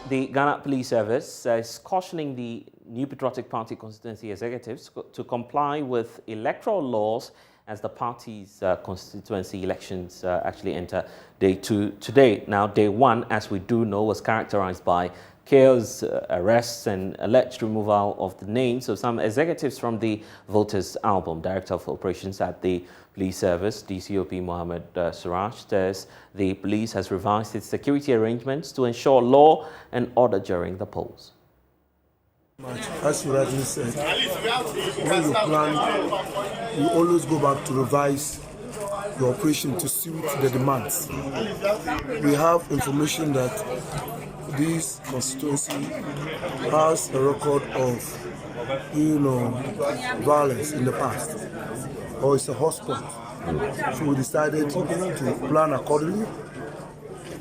The Ghana Police Service is cautioning the New Patriotic Party constituency executives to comply with electoral laws as the party's constituency elections actually enter day 2 today. Now, day 1, as we do know, was characterized by chaos, arrests, and alleged removal of the names of some executives from the voters' album. Director of Operations at the Police Service, DCOP Mohammed Suraj, says the police has revised its security arrangements to ensure law and order during the polls. As Suraj said, when you plan, you always go back to revise the operation to suit the demands. We have information that this constituency has a record of, violence in the past, or it's a hotspot. So we decided to plan accordingly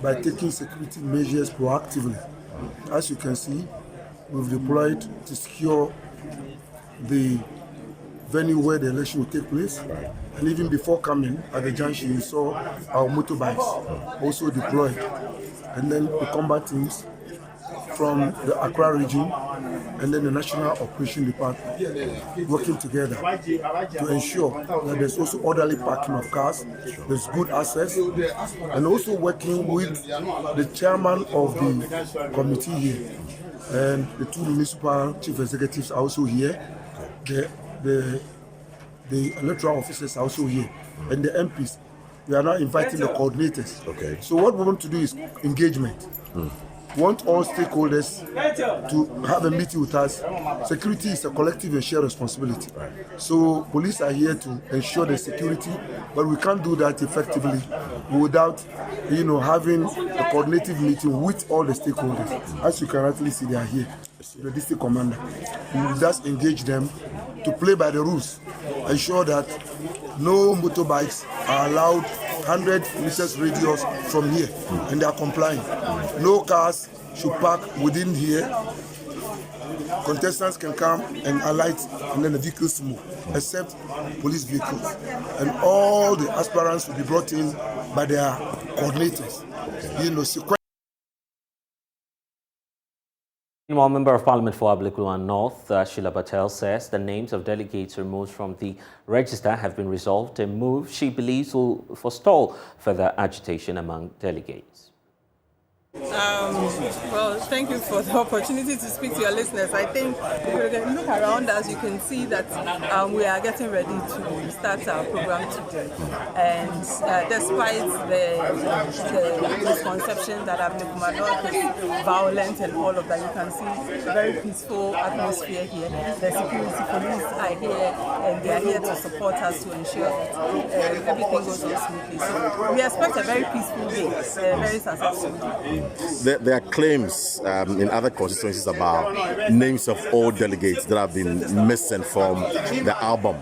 by taking security measures proactively. As you can see, we've deployed to secure the venue where the election will take place. And even before coming at the junction, you saw our motorbikes also deployed. And then the combat teams from the Accra region and then the National Operation Department working together to ensure that there's also orderly parking of cars, there's good access, and also working with the chairman of the committee here. And the 2 municipal chief executives are also here. The electoral officers are also here. And the MPs, we are now inviting the coordinators. Okay. So what we want to do is engagement. We want all stakeholders to have a meeting with us. Security is a collective and shared responsibility. So police are here to ensure the security, but we can't do that effectively without, having a coordinated meeting with all the stakeholders. As you can actually see, they are here. The district commander. We will just engage them to play by the rules. Ensure that no motorbikes are allowed 100 meters radius from here, and they are complying. No cars should park within here. Contestants can come and alight, and then the vehicles move, except police vehicles. And all the aspirants will be brought in by their coordinators. Meanwhile, Member of Parliament for Ablekuluan North, Sheila Patel, says the names of delegates removed from the register have been resolved, a move she believes will forestall further agitation among delegates. Well, thank you for the opportunity to speak to your listeners. I think if you look around us, you can see that we are getting ready to start our program today. And despite the misconception that Ablekuluan is violent and all of that, you can see a very peaceful atmosphere here. The security police are here, and they are here to support us to ensure that everything goes on smoothly. So we expect a very peaceful day, a very successful day. There are claims in other constituencies about names of all delegates that have been missing from the album.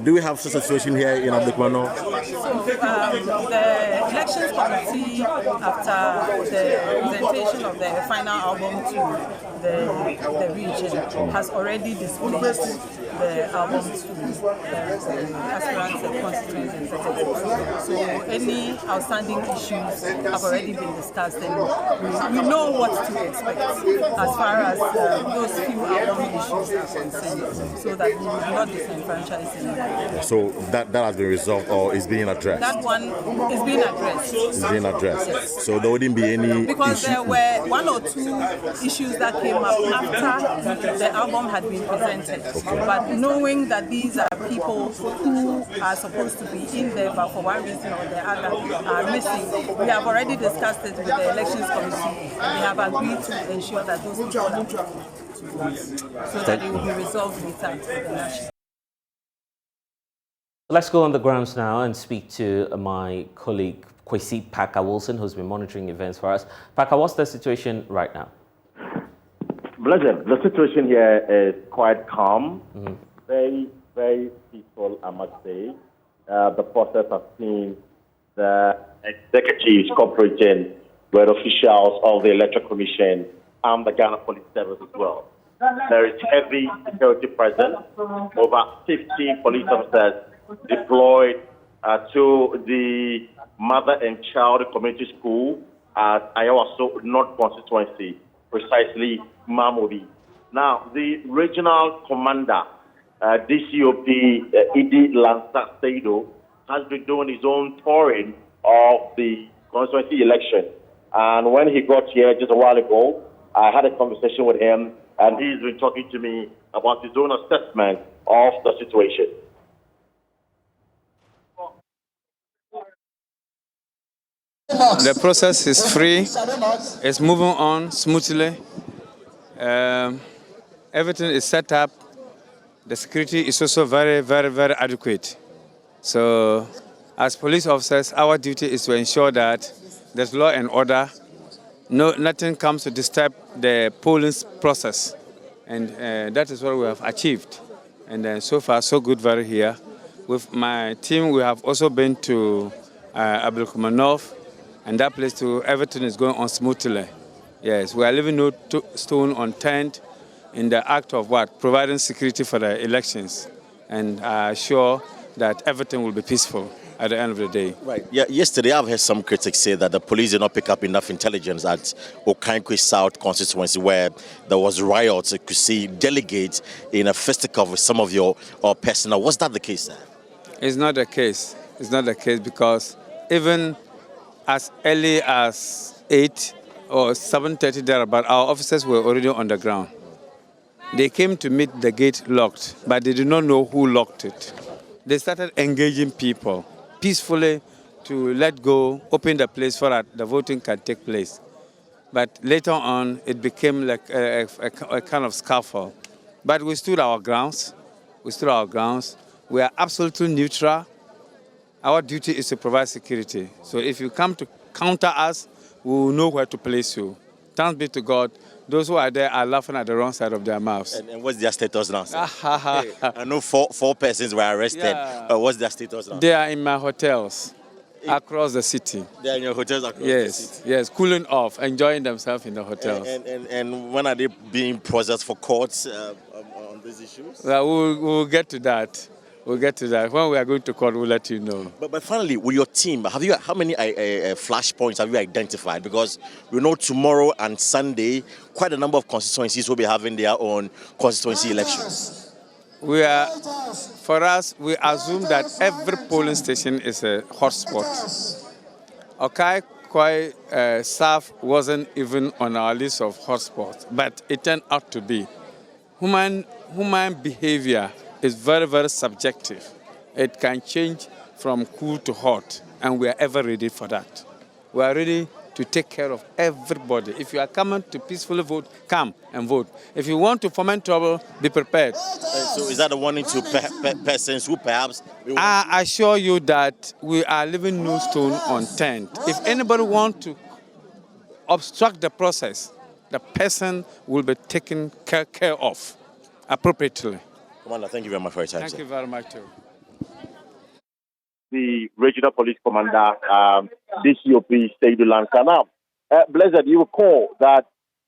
Do we have such a situation here in Ablekuluan North? The elections committee, after the presentation of the final album to the region, has already displayed the album to aspirants and constituency executives. So any outstanding issues have already been discussed, and we know what to expect as far as those few album issues are concerned, so that we will not disenfranchise anyone. So that has been resolved or is being addressed? That one is being addressed. It's being addressed. Yes. So there wouldn't be any because there were 1 or 2 issues that came up after the album had been presented. Okay. But knowing that these are people who are supposed to be in there, but for one reason or the other are missing, we have already discussed it with the elections committee. We have agreed to ensure that those people are so that it will be resolved later with the national. Let's go on the grounds now and speak to my colleague Kwesi Parker Wilson, who's been monitoring events for us. Parker, what's the situation right now? Blessed. The situation here is quite calm, very, very peaceful, I must say. The process has seen the executives cooperating with officials of the Electoral Commission and the Ghana Police Service as well. There is heavy security presence, over 15 police officers deployed to the Mother and Child Community School at Ayawaso North Constituency. precisely Mamobi. Now, the regional commander, DCOP Idi Lansa Seido, has been doing his own touring of the constituency election. And when he got here just a while ago, I had a conversation with him, and he's been talking to me about his own assessment of the situation. The process is free. It's moving on smoothly. Everything is set up. The security is also very, very, very adequate. So, as police officers, our duty is to ensure that there's law and order. Nothing comes to disturb the polling process. And that is what we have achieved. And so far, so good, very here. With my team, we have also been to Abdulkumanov, and that place too, everything is going on smoothly. Yes, we are leaving no stone unturned in the act of what? Providing security for the elections. And sure that everything will be peaceful at the end of the day. Right. Yeah. Yesterday, I've heard some critics say that the police did not pick up enough intelligence at Okankwe South constituency, where there was riots. You could see delegates in a fisticuff with some of your personnel. Was that the case, sir? It's not the case. It's not the case because even as early as 8 or 7:30 thereabout, our officers were already on the ground. They came to meet the gate locked, but they did not know who locked it. They started engaging people peacefully to let go, open the place so that the voting can take place. But later on, it became like a kind of scuffle. But we stood our grounds. We stood our grounds. We are absolutely neutral. Our duty is to provide security. So if you come to counter us, we will know where to place you. Thanks be to God. Those who are there are laughing at the wrong side of their mouths. And what's their status now, sir? I know four persons were arrested. Yeah. But what's their status now? They are in my hotels across the city. They are in your hotels across the city? Yes, cooling off, enjoying themselves in the hotels. And when are they being processed for courts on these issues? Well, we'll get to that. We'll get to that. When we are going to court, we'll let you know. But finally, with your team, how many flashpoints have you identified? Because we know tomorrow and Sunday, quite a number of constituencies will be having their own constituency elections. For us, we assume that every polling station is a hotspot. Okai South wasn't even on our list of hotspots, but it turned out to be. Human behavior is very, very subjective. It can change from cool to hot, and we are ever ready for that. We are ready to take care of everybody. If you are coming to peacefully vote, come and vote. If you want to foment trouble, be prepared. So is that the warning to persons who perhaps... I assure you that we are leaving no stone unturned. If anybody wants to obstruct the process, the person will be taken care of appropriately. Commander, thank you very much for your time. Thank you very much, too. The regional police commander, DCOP Seidu Lanka. Now, Blessed, you recall that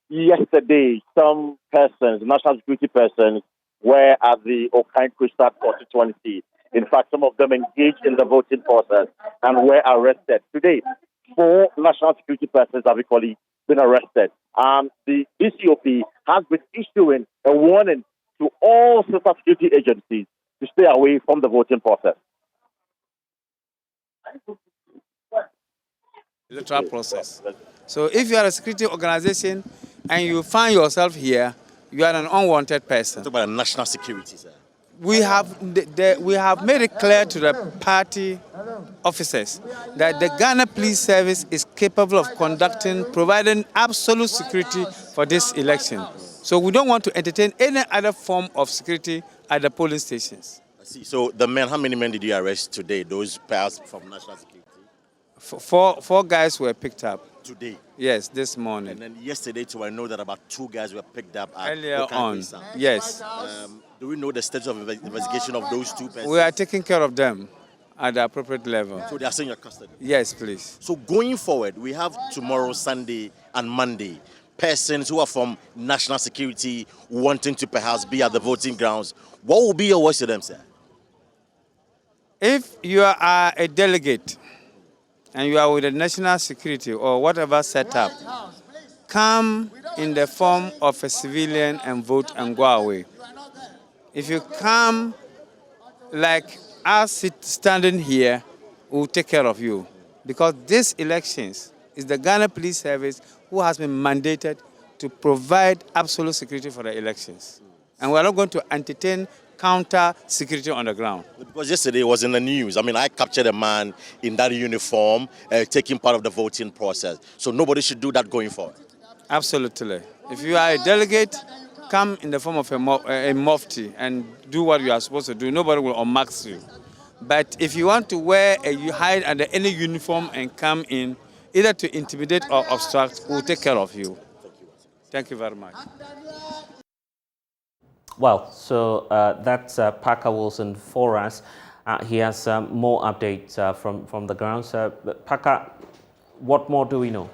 yesterday some persons, national security persons, were at the Okankwe South constituency. In fact, some of them engaged in the voting process and were arrested. Today, 4 national security persons have equally been arrested. The DCOP has been issuing a warning to all sister security agencies to stay away from the voting process. Electoral process. So if you are a security organization and you find yourself here, you are an unwanted person. Talk about national security, sir. We have made it clear to the party officers that the Ghana Police Service is capable of providing absolute security for this election. So we don't want to entertain any other form of security at the polling stations. I see. So the men, how many men did you arrest today? Those perhaps from national security? Four guys were picked up. Today? Yes, this morning. And then yesterday too, I know that about 2 guys were picked up at earlier on. Yes. Do we know the status of investigation of those 2 persons? We are taking care of them at the appropriate level. So they are still in your custody? Yes, please. So going forward, we have tomorrow, Sunday and Monday, persons who are from national security wanting to perhaps be at the voting grounds. What will be your words to them, sir? If you are a delegate and you are with the national security or whatever setup, come in the form of a civilian and vote and go away. If you come like us standing here, we'll take care of you. Because these elections is the Ghana Police Service who has been mandated to provide absolute security for the elections. And we're not going to entertain counter security on the ground. Because yesterday it was in the news. I mean, I captured a man in that uniform taking part of the voting process. So nobody should do that going forward. Absolutely. If you are a delegate, come in the form of a mufti and do what you are supposed to do. Nobody will unmask you. But if you want to you hide under any uniform and come in, either to intimidate or obstruct, we'll take care of you. Thank you very much. Well, so that's Parker Wilson for us. He has more updates from the ground. Parker, what more do we know?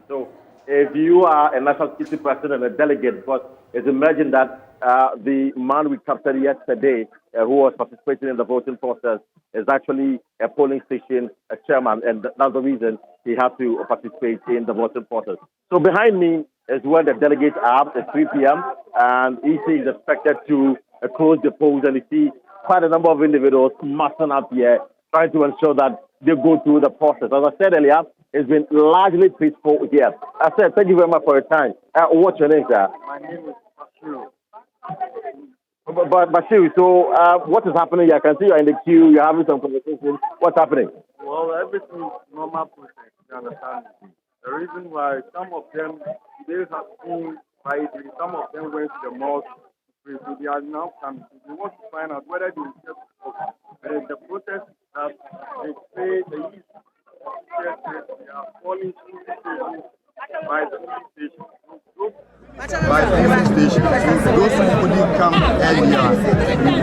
So, if you are a national security person and a delegate, because it's emerging that the man we captured yesterday, who was participating in the voting process, is actually a polling station chairman, and that's the reason he had to participate in the voting process. So behind me is where the delegates are at 3 p.m. and EC is expected to close the polls, and you see quite a number of individuals massing up here, trying to ensure that they go through the process. As I said earlier, it's been largely peaceful here. I said, thank you very much for your time. What's your name, sir? My name is Bashiru. But Bashiru, so what is happening here? I can see you're in the queue, you're having some conversations. What's happening? Well, everything is normal process, you understand? The reason why some of them, they have seen Friday, some of them went to the mosque, so they are now coming. They want to find out whether they will get and the protest that they say they use they are falling through the station by the police station. By the police station. So those who couldn't come earlier,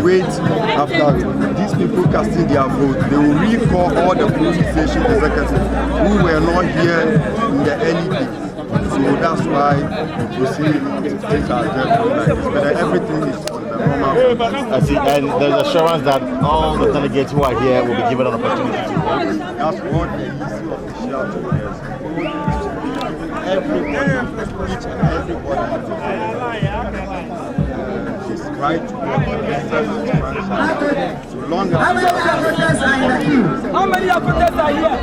wait after these people casting their vote. They will recall all the police station executives who were not here in the early days. So that's why you see things are getting like this. But everything is on the normal. I see, and there's assurance that all the delegates who are here will be given an opportunity to vote. That's what the EC official told us. Everybody, each and everybody is right to vote. So long as how many applicants are here?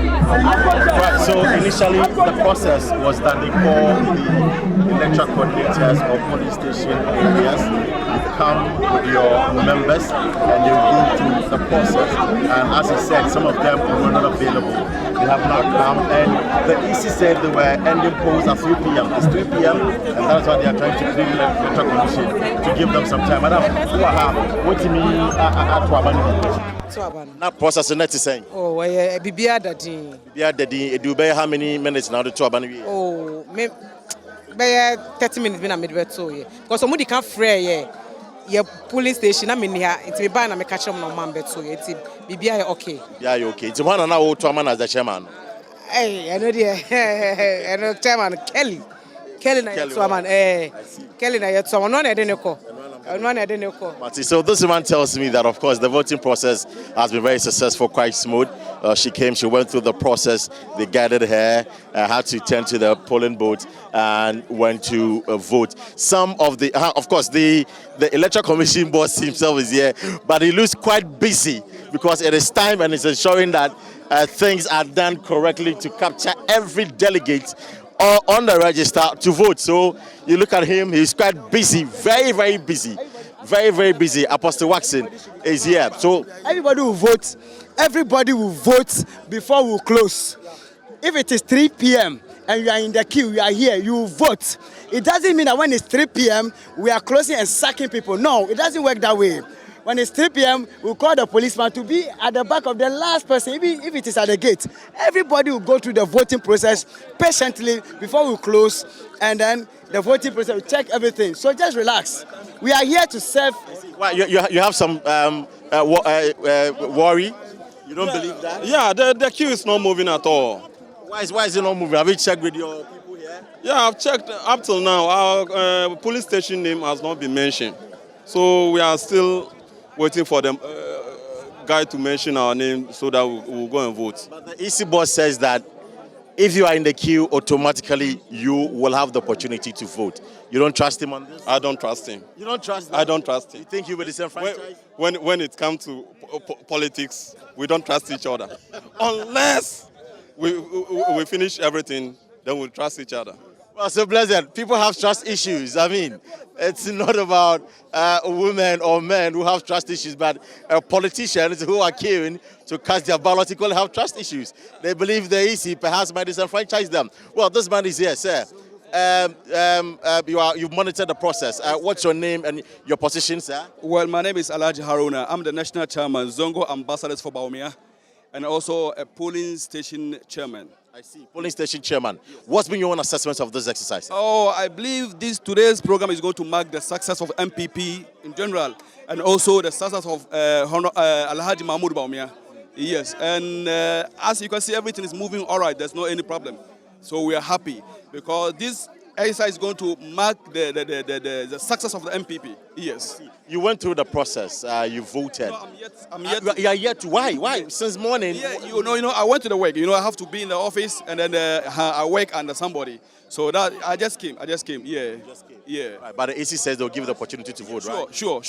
Right, so initially the process was that they call the electoral coordinators or polling station areas. You come with your members and you go through the process. And as I said, some of them were not available. They have not come, and the EC said they were ending polls at 3 p.m. It's 3 p.m. and that's why they are trying to bring the electoral commission to give them some time. Madam, what do you mean Not process net is saying. Oh, Bibia Daddy. Bibia Daddy, do you how many minutes now to Abani? Oh, maybe 30 minutes been a midway to because somebody can't fray your police station. I mean, here it's be buying a catch on man better. It's Bibia okay. Yeah, okay. It's one and now to man as the chairman. Hey, I know the I know chairman Kelly na chairman. Kelly na chairman. No, I didn't call. So this man tells me that, of course, the voting process has been very successful, quite smooth. She came, she went through the process, they guided her, had to tend to the polling booth and went to vote. Some of the, of course, the electoral commission boss himself is here, but he looks quite busy because it is time and it's ensuring that things are done correctly to capture every delegate on the register to vote. So you look at him, he's quite busy, very, very busy. Very, very busy. Apostle Watson is here. So everybody will vote. Everybody will vote before we close. If it is 3 p.m. and you are in the queue, you are here, you will vote. It doesn't mean that when it's 3 p.m. we are closing and sacking people. No, it doesn't work that way. When it's 3 p.m., we'll call the policeman to be at the back of the last person, even if it is at the gate. Everybody will go through the voting process patiently before we close, and then the voting process will check everything. So just relax. We are here to serve. Well, you have some worry? You don't believe that? Yeah, the queue is not moving at all. Why is it not moving? Have you checked with your people here? Yeah, I've checked up till now. Our police station name has not been mentioned. So we are still waiting for the guy to mention our name so that we'll go and vote. But the EC boss says that if you are in the queue, automatically you will have the opportunity to vote. You don't trust him on this? I don't trust him. You don't trust him? I don't trust him. You think he will disenfranchise? When it comes to politics, we don't trust each other. Unless we finish everything, then we'll trust each other. Well, so Blessed, people have trust issues. I mean, it's not about women or men who have trust issues, but politicians who are queuing to cast their ballot equally have trust issues. They believe the EC perhaps might disenfranchise them. Well, this man is here, sir. You've monitored the process. What's your name and your position, sir? Well, my name is Alhaji Haruna. I'm the national chairman, Zongo Ambassadors for Baumia, and also a polling station chairman. I see. Polling station chairman. What's been your own assessment of this exercise? Oh, I believe today's program is going to mark the success of NPP in general, and also the success of Alhaji Mahmoud Baumia. Yes, and as you can see, everything is moving all right. There's no any problem. So we are happy because this exercise is going to mark the success of the NPP. Yes. You went through the process. You voted. No, I'm yet. You are yet. Why? Since morning. Yeah, you know. I went to the work. I have to be in the office and then I work under somebody. So that I just came. Yeah. Yeah. Right, but the AC says they'll give you the opportunity to vote, right? Sure.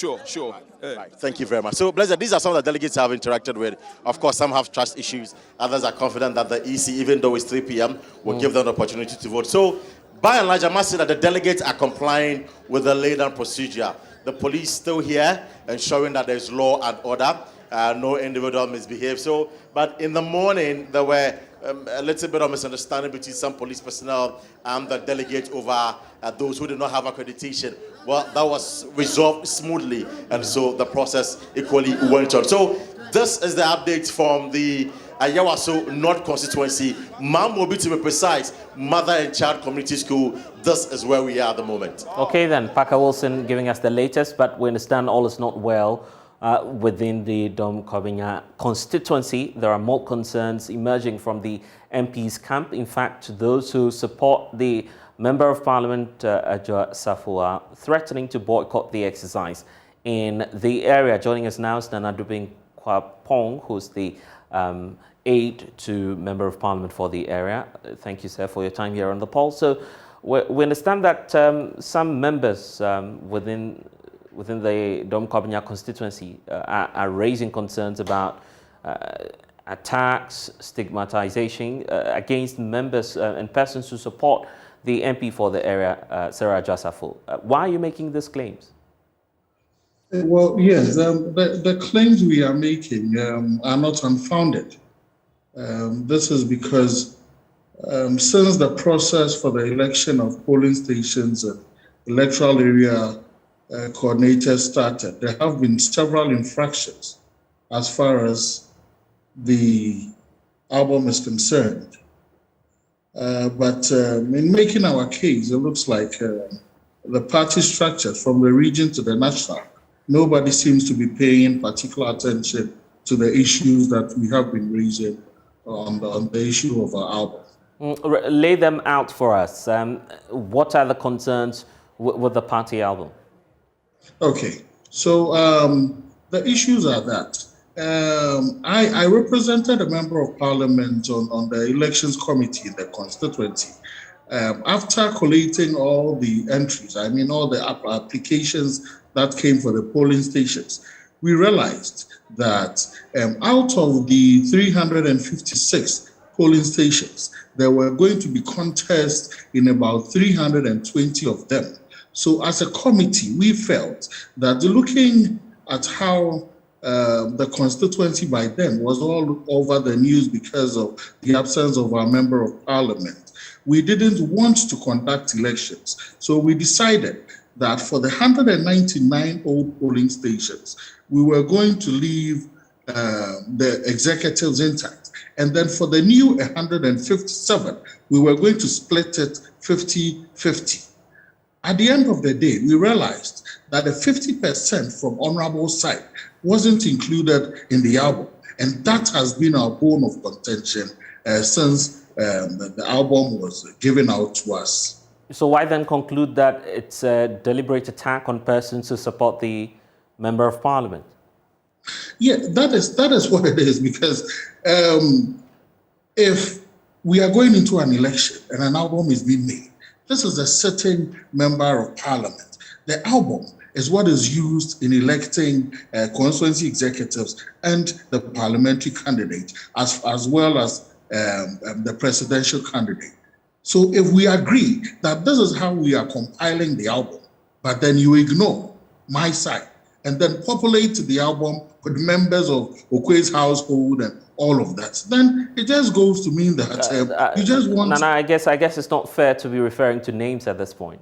Right. Thank you very much. So, Blessed, these are some of the delegates I have interacted with. Of course, some have trust issues. Others are confident that the EC, even though it's 3 p.m., will give them the opportunity to vote. So, by and large, I must say that the delegates are complying with the laid-down procedure. The police still here, ensuring that there's law and order. No individual misbehaved. So, but in the morning, there were a little bit of misunderstanding between some police personnel and the delegates over those who did not have accreditation. Well, that was resolved smoothly, and so the process equally went on. So, this is the update from the Ayawaso North Constituency, Mamobi to be precise, Mother and Child Community School. This is where we are at the moment. Okay then, Parker Wilson giving us the latest, but we understand all is not well within the Dom Kobinya constituency. There are more concerns emerging from the MP's camp. In fact, those who support the Member of Parliament, Adjoa Safo, are threatening to boycott the exercise in the area. Joining us now is Nana Dubin Kwapong, who's the aide to Member of Parliament for the area. Thank you, sir, for your time here on the poll. So we understand that some members within the Dom Kobinya constituency are raising concerns about attacks, stigmatization against members and persons who support the MP for the area, Sarah Jasafo. Why are you making these claims? Well, yes, the claims we are making are not unfounded. This is because since the process for the election of polling stations and electoral area coordinators started, there have been several infractions as far as the album is concerned. But in making our case, it looks like the party structure from the region to the national, nobody seems to be paying particular attention to the issues that we have been raising on the issue of our album. Lay them out for us. What are the concerns with the party album? Okay, so the issues are that I represented a member of parliament on the elections committee in the constituency. After collating all the entries, all the applications that came for the polling stations, we realized that out of the 356 polling stations, there were going to be contests in about 320 of them. So as a committee, we felt that looking at how the constituency by then was all over the news because of the absence of our member of parliament, we didn't want to conduct elections. So we decided that for the 199 old polling stations, we were going to leave the executives intact. And then for the new 157, we were going to split it 50-50. At the end of the day, we realized that the 50% from Honorable side wasn't included in the album. And that has been our bone of contention since the album was given out to us. So why then conclude that it's a deliberate attack on persons who support the Member of Parliament? Yeah, that is what it is, because if we are going into an election and an album is being made. This is a certain member of parliament. The album is what is used in electing constituency executives and the parliamentary candidate, as well as the presidential candidate. So if we agree that this is how we are compiling the album, but then you ignore my side and then populate the album with members of Okwe's household and all of that, then it just goes to mean that you just want... Nana, I guess it's not fair to be referring to names at this point.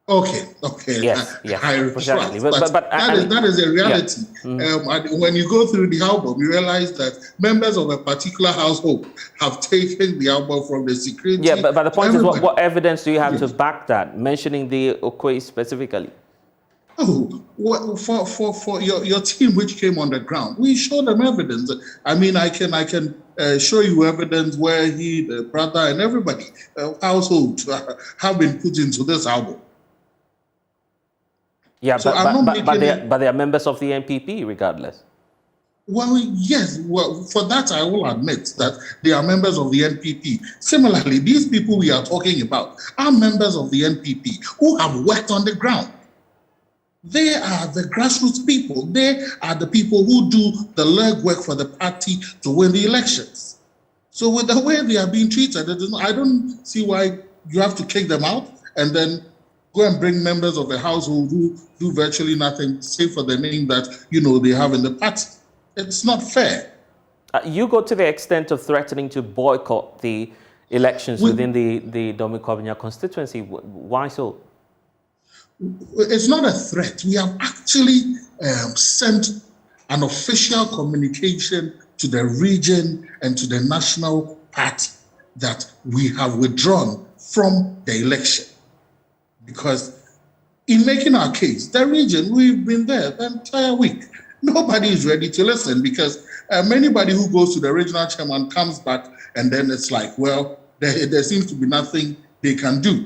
Okay. Yes, I precisely. But that is a reality. Yeah. When you go through the album, you realize that members of a particular household have taken the album from the security. Yeah, but the point is, what evidence do you have to back that, mentioning the Okwe specifically? Oh, for your team which came on the ground, we showed them evidence. I mean, I can show you evidence where he, the brother, and everybody household have been put into this album. Yeah, so but they are members of the NPP regardless. Well, yes. Well, for that, I will admit that they are members of the NPP. Similarly, these people we are talking about are members of the NPP who have worked on the ground. They are the grassroots people. They are the people who do the legwork for the party to win the elections. So with the way they are being treated, I don't see why you have to kick them out and then go and bring members of the household who do virtually nothing, save for the name that, they have in the party. It's not fair. You go to the extent of threatening to boycott the elections within the Dominic constituency. Why so? It's not a threat. We have actually sent an official communication to the region and to the national party that we have withdrawn from the election. Because in making our case, the region, we've been there the entire week. Nobody is ready to listen because anybody who goes to the regional chairman comes back and then it's like, well, there seems to be nothing they can do.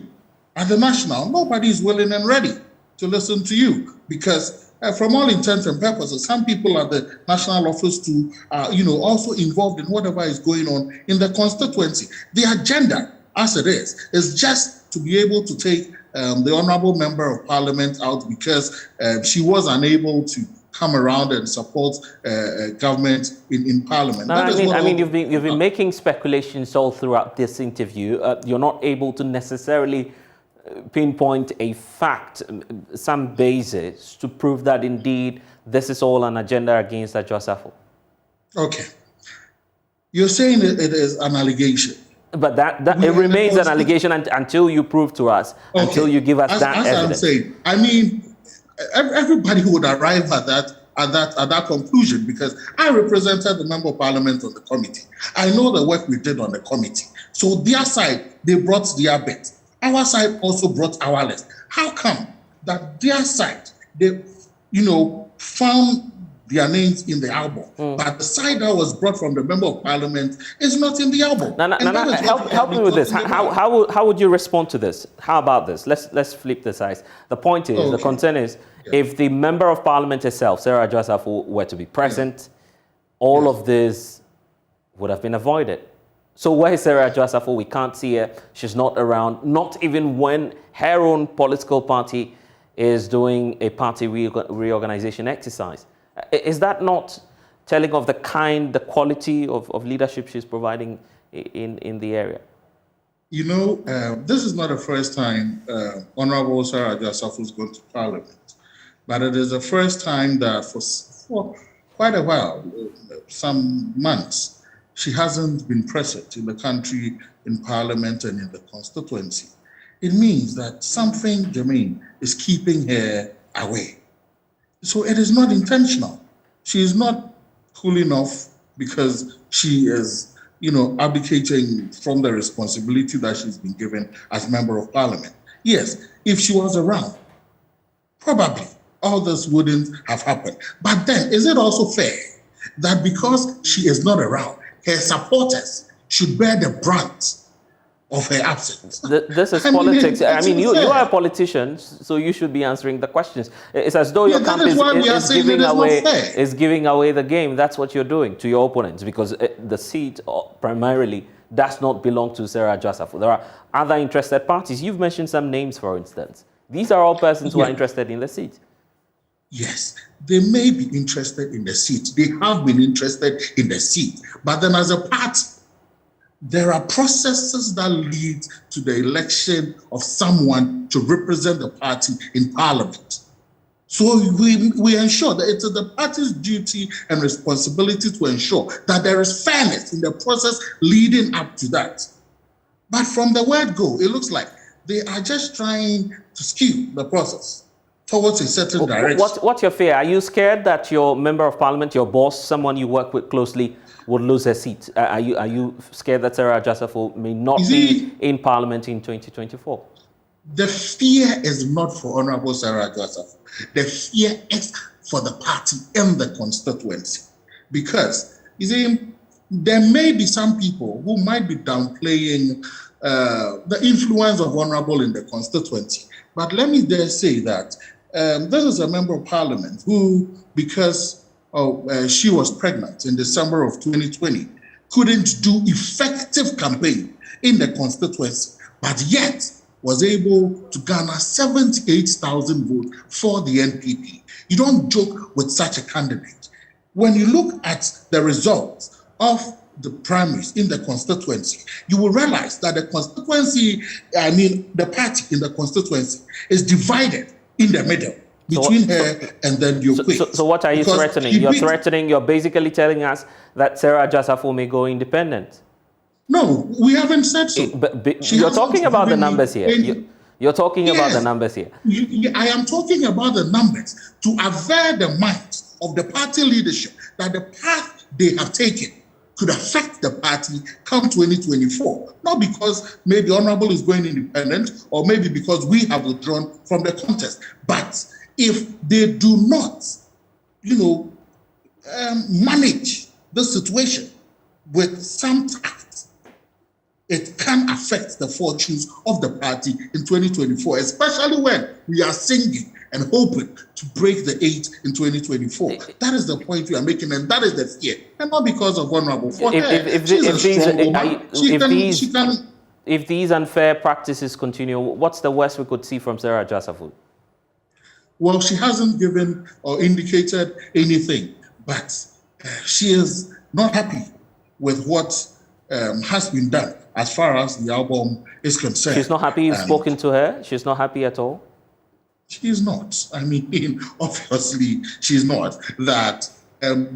At the national, nobody is willing and ready to listen to you because from all intents and purposes, some people at the national office too are, also involved in whatever is going on in the constituency. The agenda, as it is just to be able to take the honorable member of parliament out because she was unable to come around and support government in parliament. No, I mean, you've been making speculations all throughout this interview. You're not able to necessarily pinpoint a fact, some basis to prove that indeed this is all an agenda against Ajosafo. Okay. You're saying it is an allegation. But it remains an allegation until you prove to us, until you give us that evidence. I'm saying, I mean, everybody would arrive at that conclusion because I represented the member of parliament on the committee. I know the work we did on the committee. So their side, they brought their bit. Our side also brought our list. How come that their side, they, found their names in the album, but the side that was brought from the member of parliament is not in the album? Help me with this. How would you respond to this? How about this? Let's flip the sides. The point is, the concern is, if the member of parliament herself, Sarah Ajosafo, were to be present, all of this would have been avoided. So where is Sarah Ajosafo? We can't see her. She's not around, not even when her own political party is doing a party reorganization exercise. Is that not telling of the quality of leadership she's providing in the area? This is not the first time Honorable Sarah Ajosafo is going to Parliament, but it is the first time that for quite a while, some months, she hasn't been present in the country, in Parliament, and in the constituency. It means that something, Jermaine, is keeping her away. So it is not intentional. She is not cool enough because she is, abdicating from the responsibility that she's been given as member of parliament. Yes, if she was around, probably all this wouldn't have happened. But then, is it also fair that because she is not around, her supporters should bear the brunt of her absence? This is politics. You are a politician, so you should be answering the questions. It's as though your camp is giving away the game. That's what you're doing to your opponents, because the seat primarily does not belong to Sarah Joseph. There are other interested parties. You've mentioned some names, for instance. These are all persons who are interested in the seat. Yes, they may be interested in the seat. They have been interested in the seat. But then as a party, there are processes that lead to the election of someone to represent the party in parliament. So we ensure that it is the party's duty and responsibility to ensure that there is fairness in the process leading up to that. But from the word go, it looks like they are just trying to skew the process towards a certain direction. What's your fear? Are you scared that your member of parliament, your boss, someone you work with closely, would lose her seat? Are you scared that Sarah Joseph may not be in parliament in 2024? The fear is not for Honorable Sarah Joseph. The fear is for the party and the constituency. Because, you see, there may be some people who might be downplaying the influence of Honorable in the constituency. But let me dare say that this is a member of parliament who, because she was pregnant in December of 2020, couldn't do effective campaign in the constituency, but yet was able to garner 78,000 votes for the NPP. You don't joke with such a candidate. When you look at the results of the primaries in the constituency, you will realize that the constituency, the party in the constituency is divided in the middle between her and then your queen. So what are you threatening? You're basically telling us that Sarah Joseph may go independent. No, we haven't said so. You're talking about the numbers here. You're talking about the numbers here. I am talking about the numbers to aver the minds of the party leadership that the path they have taken could affect the party come 2024. Not because maybe Honorable is going independent or maybe because we have withdrawn from the contest. But if they do not, manage the situation with some tact, it can affect the fortunes of the party in 2024, especially when we are singing and hoping to break the 8 in 2024. That is the point we are making, and that is the fear. And not because of Honorable. If these unfair practices continue, what's the worst we could see from Sarah Joseph? Well, she hasn't given or indicated anything, but she is not happy with what has been done as far as the album is concerned. She's not happy you've spoken to her? She's not happy at all? She's not. Obviously, she's not. That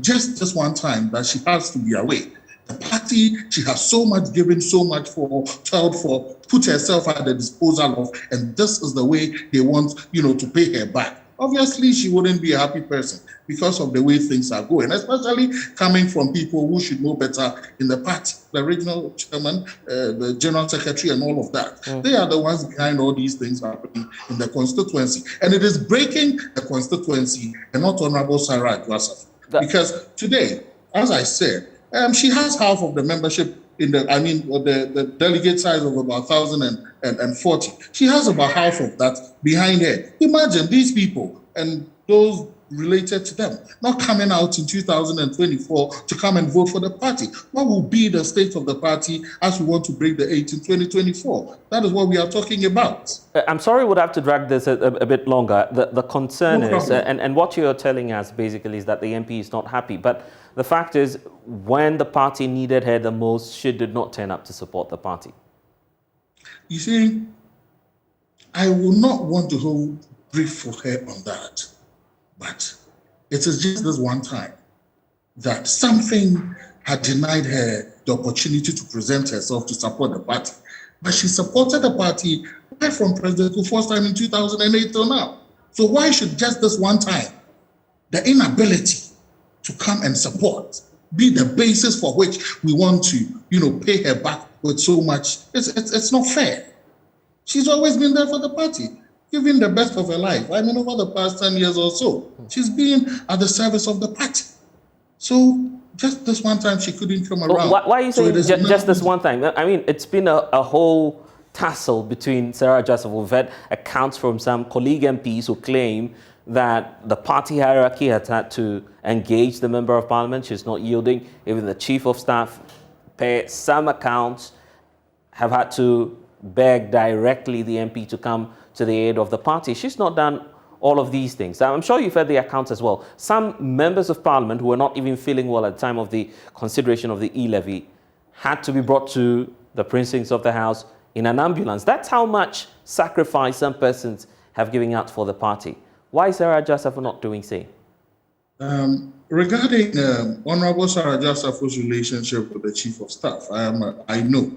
just this one time that she has to be away. The party, she has so much given, so much toiled for, put herself at the disposal of, and this is the way they want, to pay her back. Obviously, she wouldn't be a happy person because of the way things are going, especially coming from people who should know better in the party, the regional chairman, the general secretary, and all of that. They are the ones behind all these things happening in the constituency. And it is breaking the constituency and not Honorable Sarah Joseph. Because today, as I said, she has half of the membership in the delegate size of about 1,040. She has about half of that behind her. Imagine these people and those related to them not coming out in 2024 to come and vote for the party. What will be the state of the party as we want to break the 8 in 2024? That is what we are talking about. I'm sorry we'll have to drag this a bit longer. The concern is, and what you're telling us basically is that the MP is not happy. But the fact is, when the party needed her the most, she did not turn up to support the party. You see, I will not want to hold brief for her on that. But it is just this one time that something had denied her the opportunity to present herself to support the party. But she supported the party right from President Kufuor's time in 2008 till now. So why should just this one time, the inability to come and support, be the basis for which we want to, pay her back with so much? It's not fair. She's always been there for the party, giving the best of her life. Over the past 10 years or so, she's been at the service of the party. So just this one time, she couldn't come around. Why are you saying just this one time? It's been a whole tussle between Sarah Joseph. We've had accounts from some colleague MPs who claim that the party hierarchy has had to engage the member of parliament. She's not yielding. Even the chief of staff per some accounts, have had to beg directly the MP to come to the aid of the party. She's not done all of these things. I'm sure you've heard the accounts as well. Some members of parliament who were not even feeling well at the time of the consideration of the e-levy had to be brought to the precincts of the House in an ambulance. That's how much sacrifice some persons have given out for the party. Why is Sarah Jasafu not doing same? Regarding Honorable Sarah Jasafu's relationship with the Chief of Staff, I know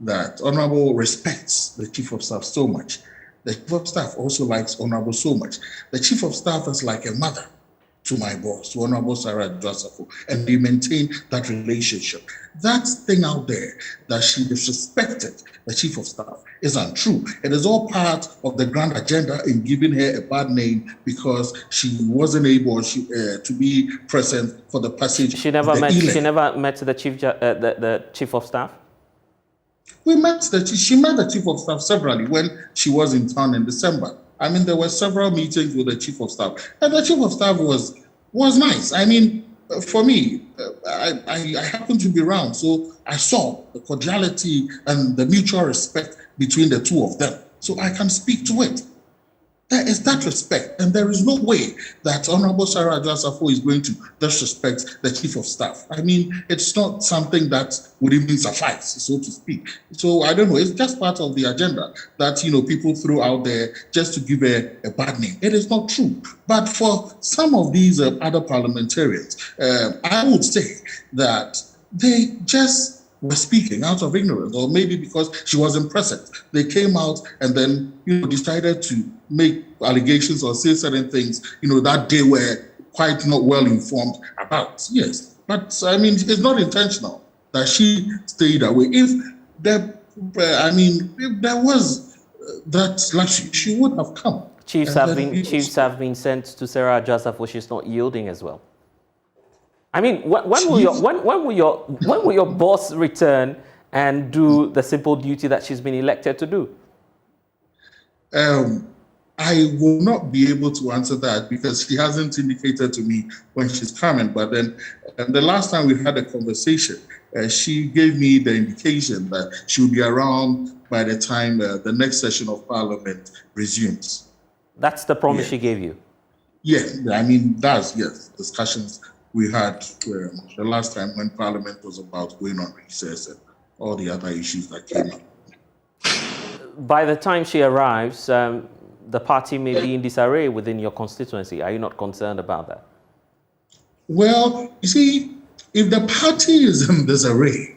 that Honorable respects the Chief of Staff so much. The Chief of Staff also likes Honorable so much. The Chief of Staff is like a mother to my boss, to Honorable Sarah Jasafu, and they maintain that relationship. That thing out there that she disrespected the Chief of Staff is untrue. It is all part of the grand agenda in giving her a bad name because she wasn't able to be present for the passage. She never met the Chief of Staff. She met the Chief of Staff severally when she was in town in December. I mean, there were several meetings with the Chief of Staff, and the Chief of Staff was nice. I mean, for me, I happened to be around, so I saw the cordiality and the mutual respect between the two of them. So I can speak to it. There is that respect, and there is no way that Honorable Sarah Jasafu is going to disrespect the Chief of Staff. I mean, it's not something that would even suffice, so to speak. So I don't know, it's just part of the agenda that, people throw out there just to give a bad name. It is not true. But for some of these other parliamentarians, I would say that they just were speaking out of ignorance, or maybe because she wasn't present. They came out and then, decided to make allegations or say certain things, that they were quite not well informed about. Yes, but I mean, it's not intentional that she stayed away. If there was that luxury, she would have come. Chiefs have been sent to Sarah Jasafu. She's not yielding as well. I mean, when will your boss return and do the simple duty that she's been elected to do? I will not be able to answer that because she hasn't indicated to me when she's coming. But then the last time we had a conversation, she gave me the indication that she will be around by the time the next session of Parliament resumes. That's the promise she gave you? Yeah, I mean, discussions we had the last time when Parliament was about going on recess and all the other issues that came up. By the time she arrives, the party may be in disarray within your constituency. Are you not concerned about that? Well, you see, if the party is in disarray,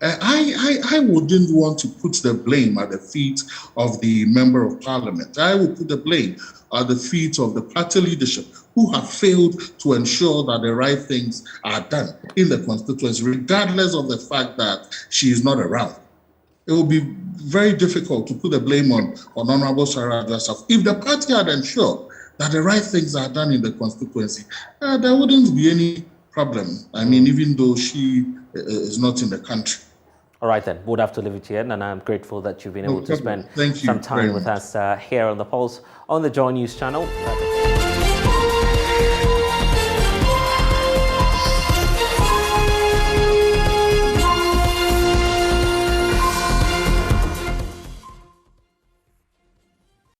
I wouldn't want to put the blame at the feet of the Member of Parliament. I would put the blame at the feet of the party leadership who have failed to ensure that the right things are done in the constituency, regardless of the fact that she is not around. It will be very difficult to put the blame on Honorable Sarah Jasafu. If the party had ensured that the right things are done in the constituency, there wouldn't be any problem. I mean, even though she is not in the country. All right, then. We'll have to leave it here, and I'm grateful that you've been able to spend some time with us here on The Pulse on the Joy News channel.